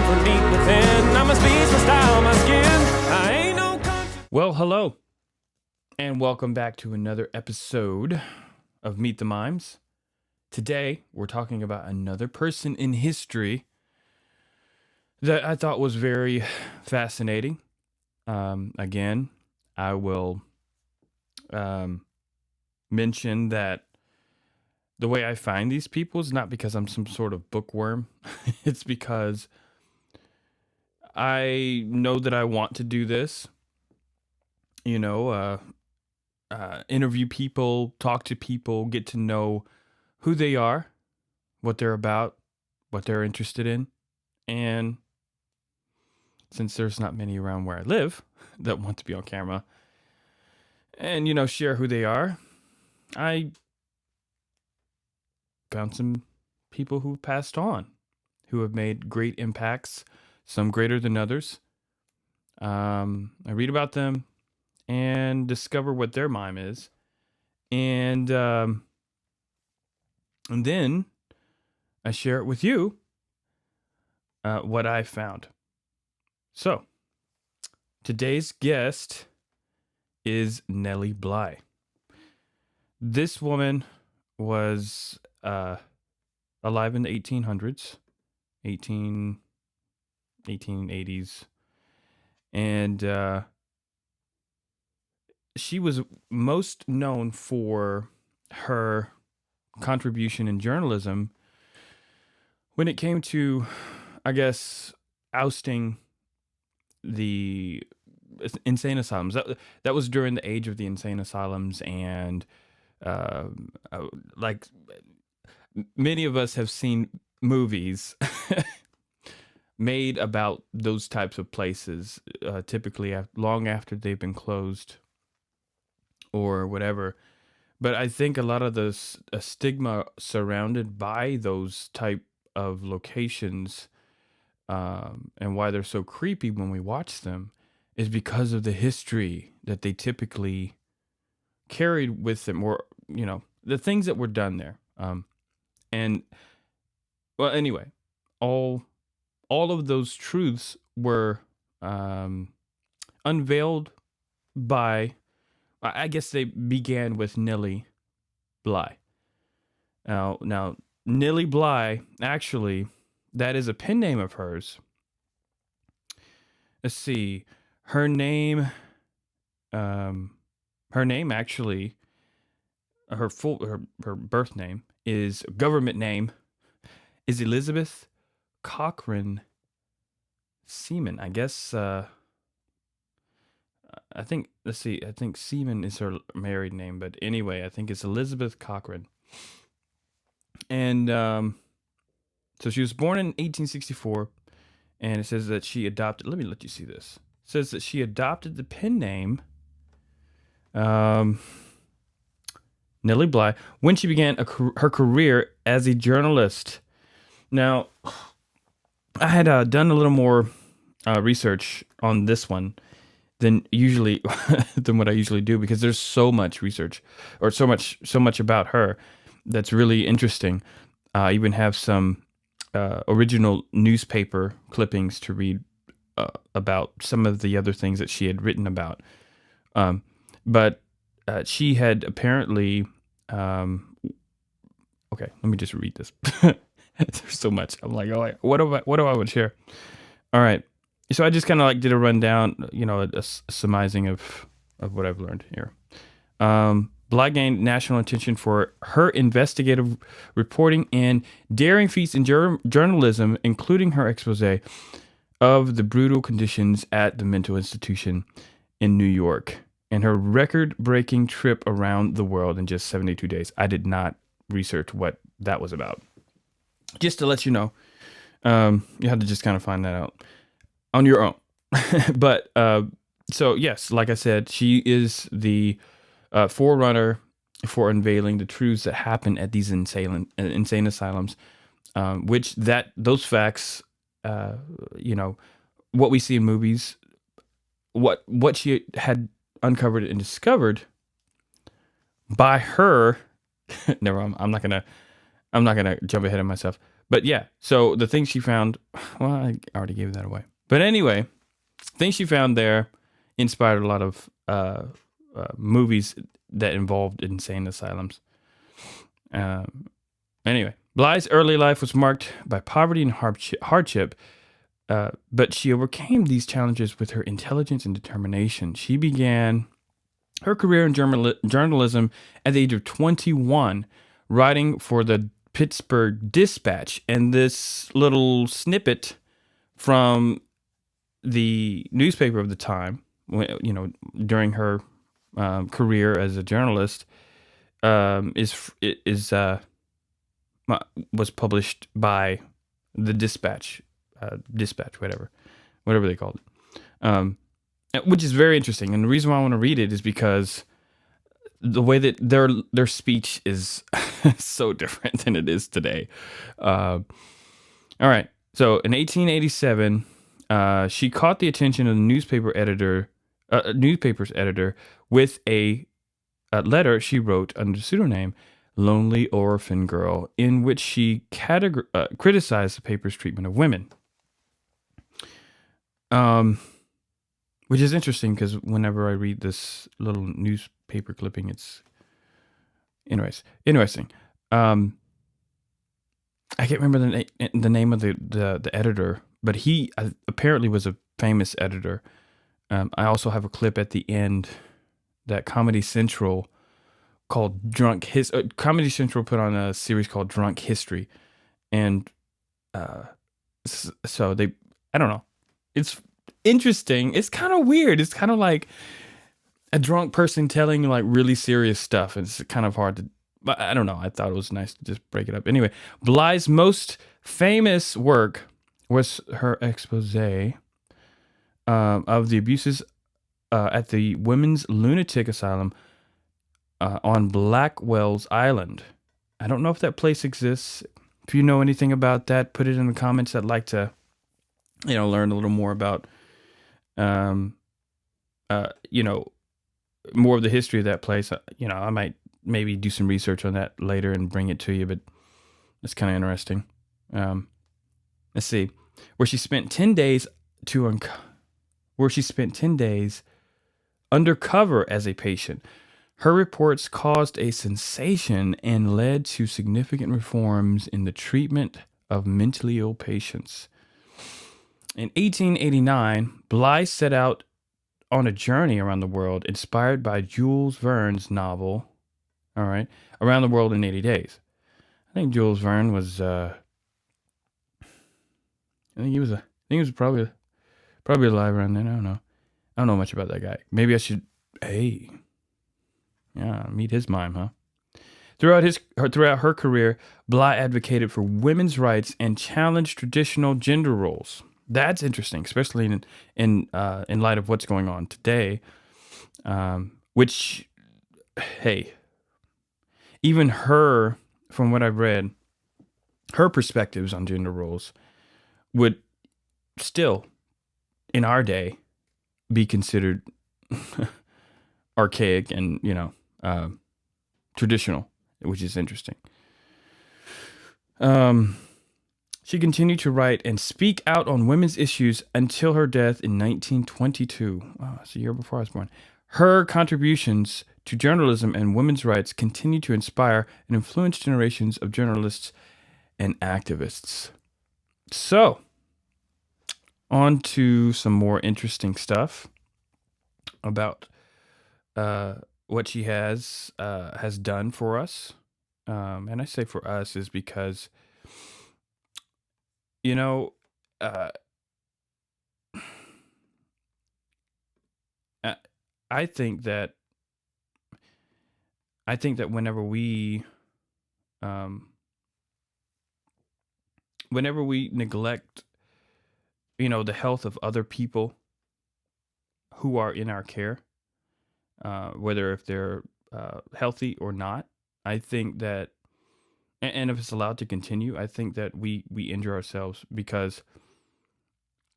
from deep within. I'm a beast, my style, my skin. I ain't no Well, hello, and welcome back to another episode of Meet the Mimes. Today, we're talking about another person in history that I thought was very fascinating. Again, I will mention that the way I find these people is not because I'm some sort of bookworm. It's because I know that I want to do this. Interview people, talk to people, get to know who they are, what they're about, what they're interested in. And since there's not many around where I live that want to be on camera and, share who they are, I found some people who passed on, who have made great impacts, some greater than others. I read about them and discover what their mime is. And then I share it with you, what I found. So, today's guest is Nellie Bly. This woman was alive in the 1800s, 1880s, and she was most known for her contribution in journalism when it came to, I guess, ousting the insane asylums. That was during the age of the insane asylums, and like many of us have seen movies made about those types of places, typically long after they've been closed or whatever. But I think a lot of the stigma surrounded by those type of locations, and why they're so creepy when we watch them, is because of the history that they typically carried with them, or the things that were done there. And well, anyway, all of those truths were unveiled by, I guess they began with Nellie Bly. Now Nellie Bly, actually, that is a pen name of hers. Let's see, her name actually, her birth name, is government name, is Elizabeth Cochran Seaman. I guess, I think Seaman is her married name, but anyway, I think it's Elizabeth Cochran. And so she was born in 1864, and it says that she adopted, let me let you see this. It says that she adopted the pen name Nellie Bly when she began her career as a journalist. Now, I had done a little more research on this one than what I usually do, because there's so much research, or so much about her that's really interesting. I even have some original newspaper clippings to read about some of the other things that she had written about. But she had apparently, okay, let me just read this. There's so much. I'm like, oh, what do I want to share? All right. So I just kind of did a rundown, a surmising of what I've learned here. Bly gained national attention for her investigative reporting and daring feats in journalism, including her expose of the brutal conditions at the mental institution in New York, and her record-breaking trip around the world in just 72 days. I did not research what that was about. Just to let you know, you had to just kind of find that out on your own. But so yes, like I said, she is the forerunner for unveiling the truths that happen at these insane asylums, which those facts, what we see in movies, what she had uncovered and discovered by her. Never, I'm not gonna jump ahead of myself. But yeah, so the things she found, well, I already gave that away. But anyway, things she found there inspired a lot of movies that involved insane asylums. Anyway, Bly's early life was marked by poverty and hardship, but she overcame these challenges with her intelligence and determination. She began her career in journalism at the age of 21, writing for the Pittsburg Dispatch. And this little snippet from the newspaper of the time, during her career as a journalist, was published by the Dispatch, whatever they called it, which is very interesting. And the reason why I want to read it is because the way that their speech is so different than it is today. All right, so in 1887, she caught the attention of the newspaper's editor with a letter she wrote under the pseudonym Lonely Orphan Girl, in which she criticized the paper's treatment of women. Which is interesting because whenever I read this little newspaper clipping, it's interesting. I can't remember the name of the editor, but he apparently was a famous editor. I also have a clip at the end that Comedy Central called Comedy Central put on a series called Drunk History, and so I don't know, it's interesting. It's kind of weird. It's kind of like a drunk person telling like really serious stuff. It's kind of hard to, but I don't know. I thought it was nice to just break it up. Anyway, Bly's most famous work was her expose of the abuses at the Women's Lunatic Asylum on Blackwell's Island. I don't know if that place exists. If you know anything about that, put it in the comments. I'd like to, learn a little more about, more of the history of that place. I might maybe do some research on that later and bring it to you, but it's kind of interesting. Let's see, where she spent 10 days undercover as a patient. Her reports caused a sensation and led to significant reforms in the treatment of mentally ill patients. In 1889, Bly set out on a journey around the world inspired by Jules Verne's novel, Around the World in 80 Days. I think Jules Verne was, I think he was probably alive around then. I don't know. I don't know much about that guy. Maybe I should, meet his mime, huh? Throughout her career, Bly advocated for women's rights and challenged traditional gender roles. That's interesting, especially in light of what's going on today. Which, hey, even her, from what I've read, her perspectives on gender roles would still, in our day, be considered archaic and traditional, which is interesting. She continued to write and speak out on women's issues until her death in 1922. Wow, that's a year before I was born. Her contributions to journalism and women's rights continue to inspire and influence generations of journalists and activists. So, on to some more interesting stuff about what she has done for us. And I say for us is because, I think that whenever we neglect, the health of other people who are in our care, whether if they're healthy or not, I think that, and if it's allowed to continue, I think that we injure ourselves, because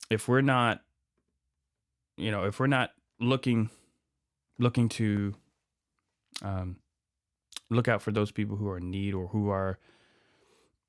if we're not, looking to look out for those people who are in need or who are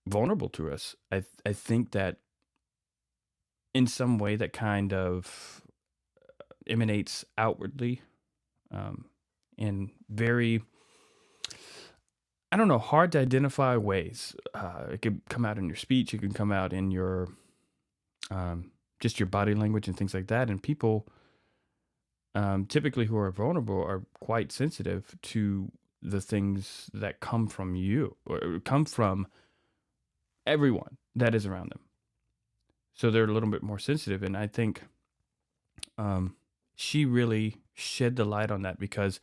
vulnerable to us. I think that in some way that kind of emanates outwardly, um, in very, I don't know, hard to identify ways. It could come out in your speech. It can come out in your just your body language and things like that. And people typically who are vulnerable are quite sensitive to the things that come from you or come from everyone that is around them. So they're a little bit more sensitive. And I think she really shed the light on that, because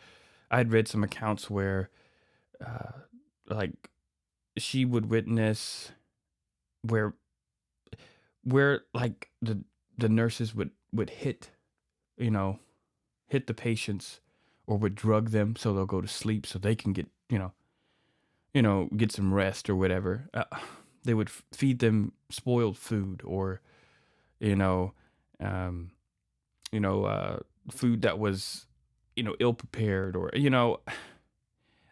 I had read some accounts where like she would witness where like the nurses would hit, you know, hit the patients, or would drug them so they'll go to sleep so they can get, get some rest or whatever. They would feed them spoiled food, or um, food that was ill prepared, or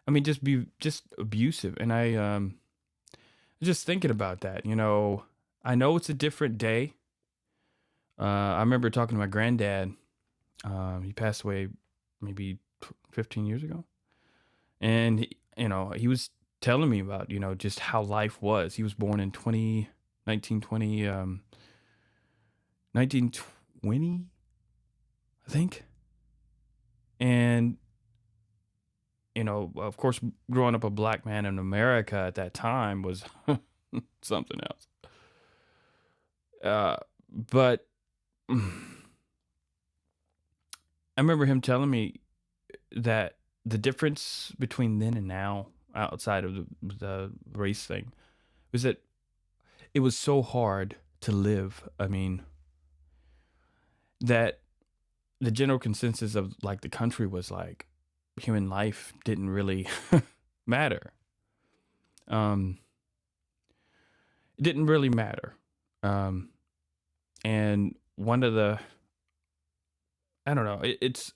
I mean just abusive. And I just thinking about that. I know it's a different day. I remember talking to my granddad. He passed away maybe 15 years ago. And, he was telling me about, just how life was. He was born in 1920, 1920, I think. And, of course, growing up a black man in America at that time was something else. But I remember him telling me that the difference between then and now, outside of the race thing, was that it was so hard to live. I mean, that the general consensus of like the country was like human life didn't really matter. It didn't really matter. And one of the, I don't know, it's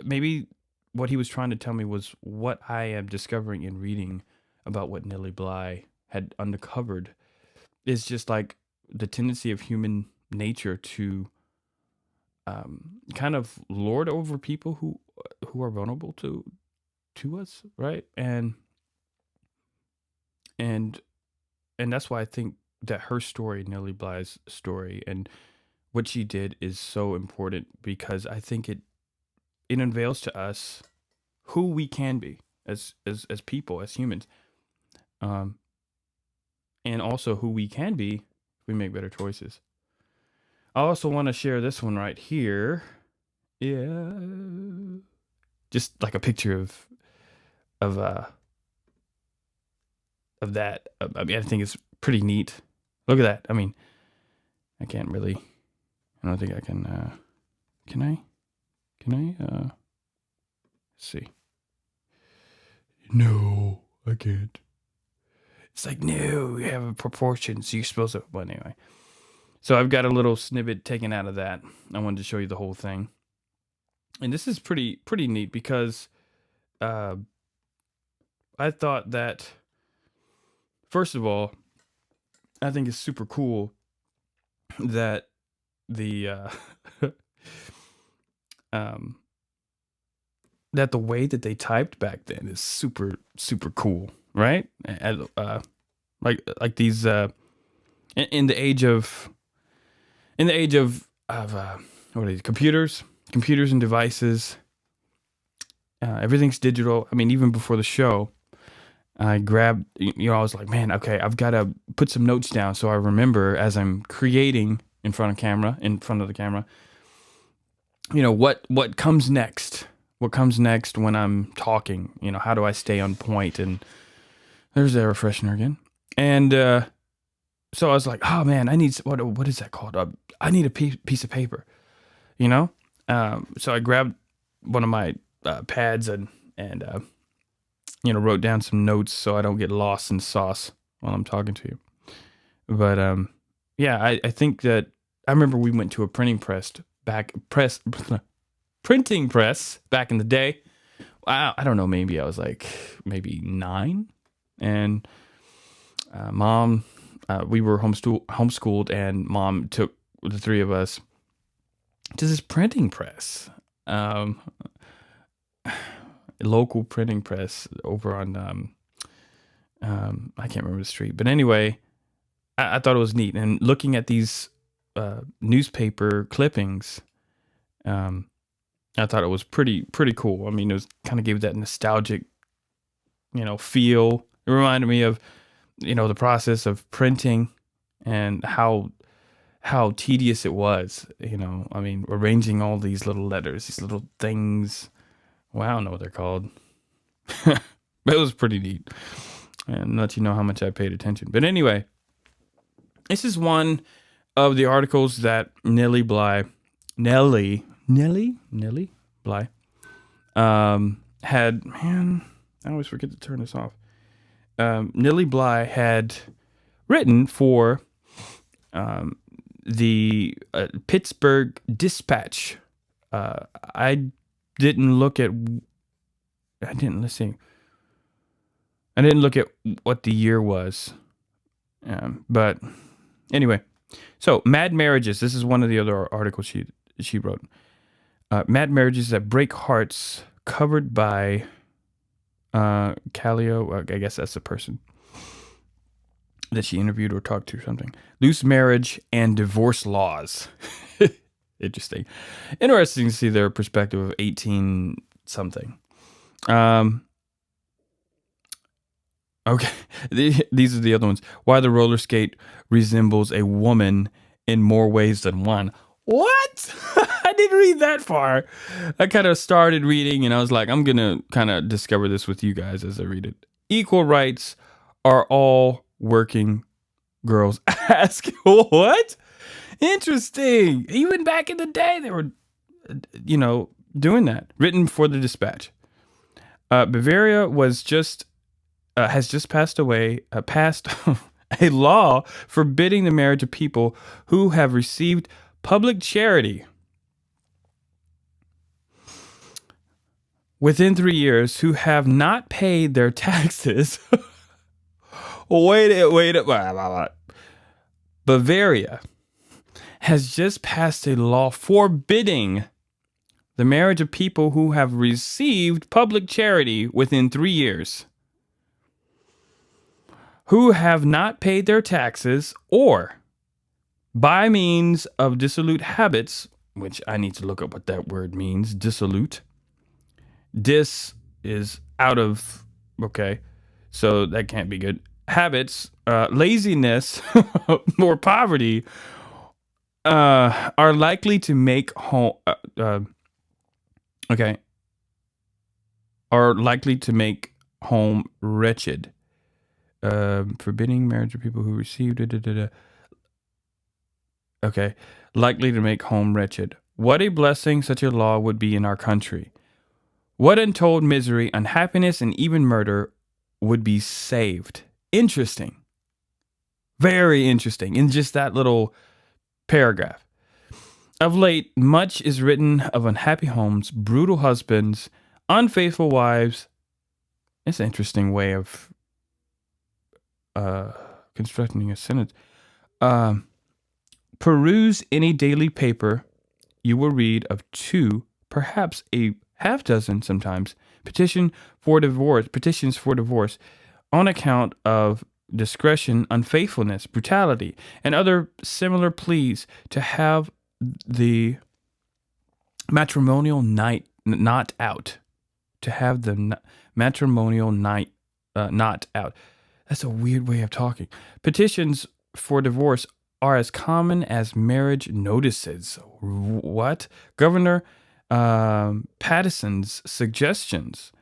maybe what he was trying to tell me was what I am discovering in reading about what Nellie Bly had uncovered is just like the tendency of human nature to kind of lord over people who are vulnerable to us, right? And that's why I think that her story, Nellie Bly's story, and what she did is so important, because I think it unveils to us who we can be as people, as humans, and also who we can be if we make better choices. I also want to share this one right here. Yeah, just like a picture of that. I mean, I think it's pretty neat. Look at that. I mean, I can't really. I don't think I can. Can I? Let's see. No, I can't. It's like, no, you have a proportion, so you're supposed to. But anyway, so I've got a little snippet taken out of that. I wanted to show you the whole thing, and this is pretty neat, because I thought that, first of all, I think it's super cool that the that the way that they typed back then is super cool, right? Like these in the age of what are these, computers and devices, everything's digital. I mean, even before the show, I grabbed, I was like, man, okay, I've got to put some notes down so I remember as I'm creating in front of the camera, what comes next. What comes next when I'm talking? How do I stay on point? And there's the air freshener again. And so I was like, oh man, I need, what is that called? I need a piece of paper, So I grabbed one of my pads and wrote down some notes so I don't get lost in sauce while I'm talking to you. But yeah, I think that I remember we went to a printing press back in the day. I don't know, maybe I was like maybe 9, and Mom, we were homeschooled, and Mom took the three of us to this printing press, um, local printing press over on I can't remember the street, but anyway, I thought it was neat. And looking at these newspaper clippings, I thought it was pretty cool. I mean, it was kind of gave that nostalgic, feel. It reminded me of, the process of printing and how tedious it was. I mean, arranging all these little letters, these little things. Well, I don't know what they're called, but it was pretty neat. And let you know how much I paid attention. But anyway, this is one of the articles that Nellie Bly had, man, I always forget to turn this off. Nellie Bly had written for the Pittsburg Dispatch. I didn't look at what the year was. But anyway, so Mad Marriages. This is one of the other articles she wrote. Mad Marriages that break hearts, covered by Callio. I guess that's the person that she interviewed or talked to or something. Loose marriage and divorce laws. Interesting to see their perspective of 18 something. Okay, these are the other ones. Why the roller skate resembles a woman in more ways than one. What? I didn't read that far. I kind of started reading and I was like, I'm going to kind of discover this with you guys as I read it. Equal rights are all working girls ask. What? Interesting. Even back in the day, they were, doing that. Written for the Dispatch. Bavaria has just passed a law forbidding the marriage of people who have received public charity within 3 years, who have not paid their taxes. Wait. Bavaria has just passed a law forbidding the marriage of people who have received public charity within 3 years, who have not paid their taxes, or by means of dissolute habits, which I need to look up what that word means. Dissolute. Dis is out of, okay, so that can't be good. Habits, laziness, or poverty are likely to make home. Are likely to make home wretched. Forbidding marriage of people who received Okay, likely to make home wretched. What a blessing such a law would be in our country. What untold misery, unhappiness, and even murder would be saved. Interesting. Very interesting. In just that little paragraph. Of late, much is written of unhappy homes, brutal husbands, unfaithful wives. It's an interesting way of constructing a sentence. Peruse any daily paper, you will read of 2, perhaps a half dozen sometimes, petitions for divorce on account of discretion, unfaithfulness, brutality, and other similar pleas to have the matrimonial night not out. To have the matrimonial night not out. That's a weird way of talking. Petitions for divorce are as common as marriage notices. What? Governor Patterson's suggestions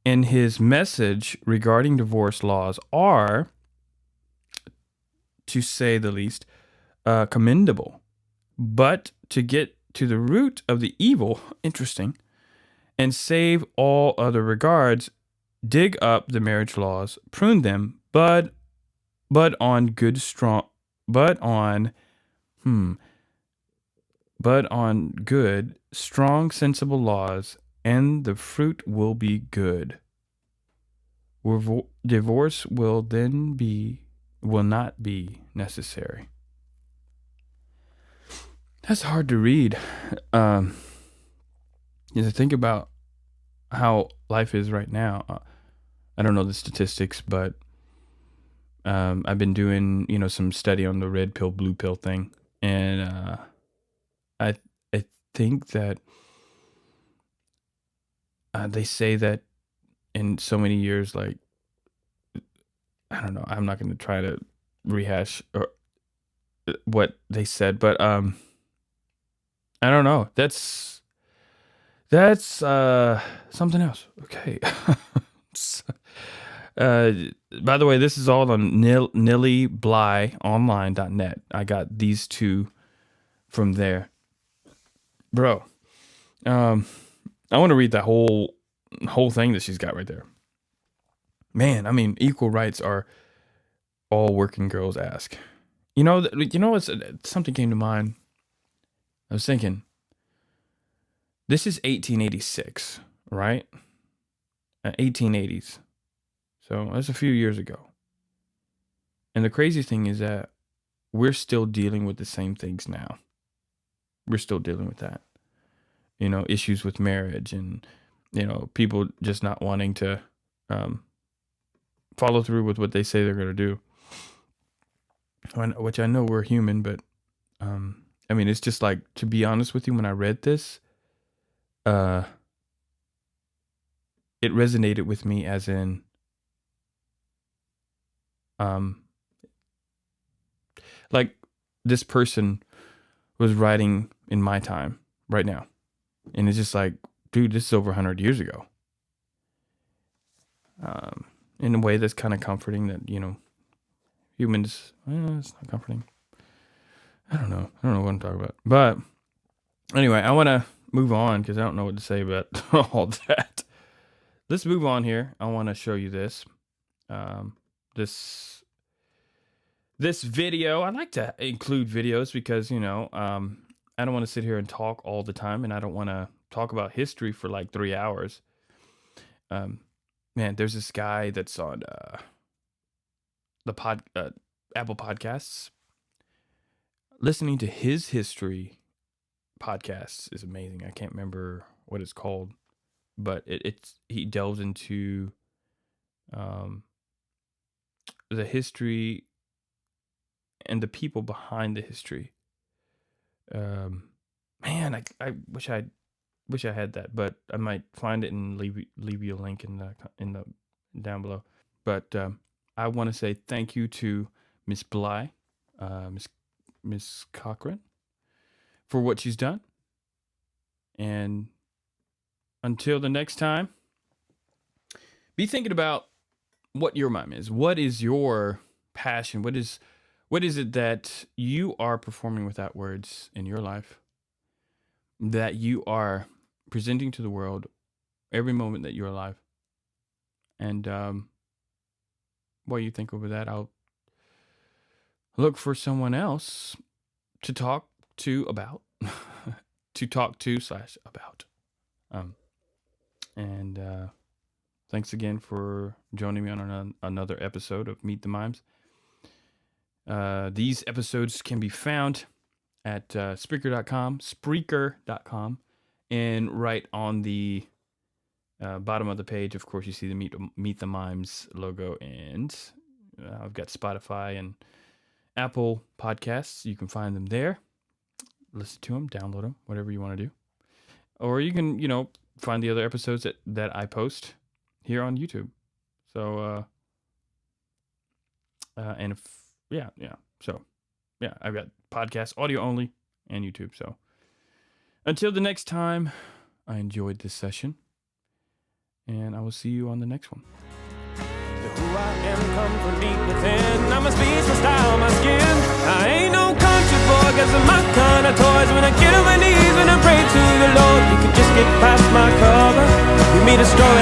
in his message regarding divorce laws are, to say the least, commendable. But to get to the root of the evil, interesting, and save all other regards, dig up the marriage laws, prune them, but on good strong sensible laws, and the fruit will be good. Divorce will then be will not be necessary. That's hard to read. You think about how life is right now. I don't know the statistics, but I've been doing, some study on the red pill, blue pill thing, and I think that they say that in so many years, like, I don't know. I'm not going to try to rehash or what they said, but I don't know. That's something else. Okay. By the way, this is all on Nellie Bly online.net. I got these two from there. Bro, I want to read that whole thing that she's got right there. Man, I mean, equal rights are all working girls ask. What? Something came to mind. I was thinking, this is 1886, right? 1880s. So that's a few years ago. And the crazy thing is that we're still dealing with the same things now. We're still dealing with that. Issues with marriage and, people just not wanting to follow through with what they say they're going to do. Which I know we're human, but it's just like, to be honest with you, when I read this, it resonated with me as in, like this person was writing in my time right now. And it's just like, dude, this is over 100 years ago. In a way that's kind of comforting that, humans, it's not comforting. I don't know what I'm talking about. But anyway, I want to move on because I don't know what to say about all that. Let's move on here. I want to show you this. This video. I like to include videos because, I don't want to sit here and talk all the time, and I don't want to talk about history for like 3 hours. Man, there's this guy that's on the Apple Podcasts. Listening to his history podcasts is amazing. I can't remember what it's called, but he delves into the history and the people behind the history. Man, I wish I had that, but I might find it and leave you a link in the down below. But I want to say thank you to Miss Bly, Miss Cochran, for what she's done. And until the next time, be thinking about what your mime is. What is your passion? What is it that you are performing without words in your life, that you are presenting to the world every moment that you're alive? And while you think over that, I'll look for someone else to talk to about, about. Thanks again for joining me on another episode of Meet the Mimes. These episodes can be found at Spreaker.com, and right on the bottom of the page, of course, you see the Meet the Mimes logo, and I've got Spotify and Apple Podcasts. You can find them there. Listen to them, download them, whatever you want to do. Or you can, find the other episodes that I post here on YouTube. So, and if, So, I've got podcast audio only and YouTube. So until the next time, I enjoyed this session, and I will see you on the next one. Who I am come from deep within. I'm a speech, my style, my skin. I ain't no country boy, cause I'm my kind of toys. When I get on my knees, when I pray to the Lord, you can just get past my cover. You meet a story